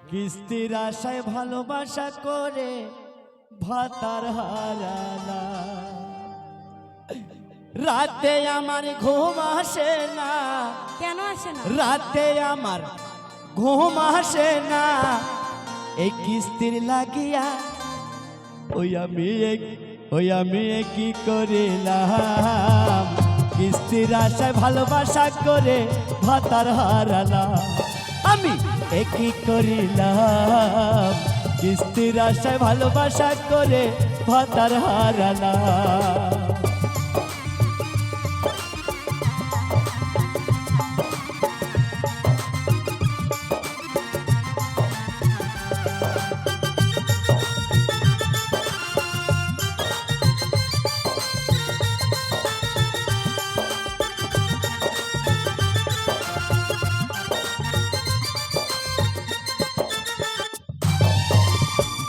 কিস্তির আশায় ভালোবাসা করে ভাতার হারালা। রাতে আমার ঘুম আসে না। কেন আসে না? রাতে আমার ঘুম আসে না এই কিস্তির লাগিয়া। ওই আমি কি করিলাম, কিস্তির আশায় ভালোবাসা করে ভাতার হারালাম। আমি কি করিলাম, কিস্তির আশায় ভালোবাসা করে ভাতার হারালাম।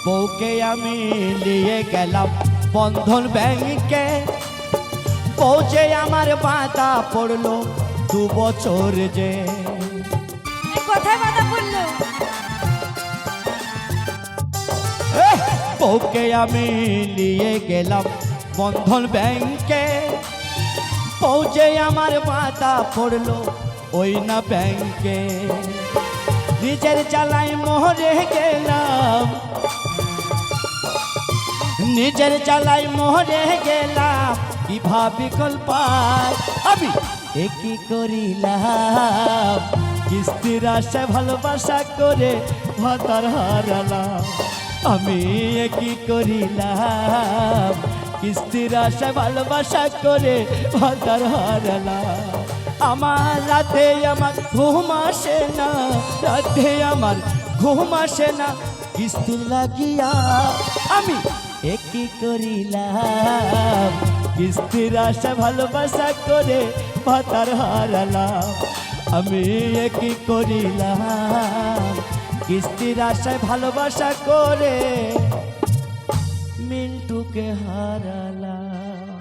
বউকে আমি নিয়ে গেলাম বন্ধন ব্যাংকে, পৌঁছে আমার বাধা পড়লো 2 বছর যে। কোথায় বাধা পড়লো? বউকে আমি নিয়ে গেলাম বন্ধন ব্যাংকে, পৌঁছে আমার বাধা পড়লো ওই না ব্যাংকে। নিজের জ্বালায় মরে গেলাম, নিজের জ্বালায় মরে গেলাম, কিভাবে কল্পায় আমি কি করিলাম, কিস্তির আশায় ভালোবাসা করে ভাতার হারালাম। আমি কি করিলাম, কিস্তির আশায় ভালোবাসা করে ভাতার হারালাম। আমার রাতে আমার ঘুম আসে না, রাতে আমার ঘুম আসে না কিস্তির লাগিয়া। আমি কি করিলাম, কিস্তির আশা ভালোবাসা করে ভাতার হারালাম। আমি কি করিলাম, কিস্তির আশায় ভালোবাসা করে মিন্টুকে হারালাম।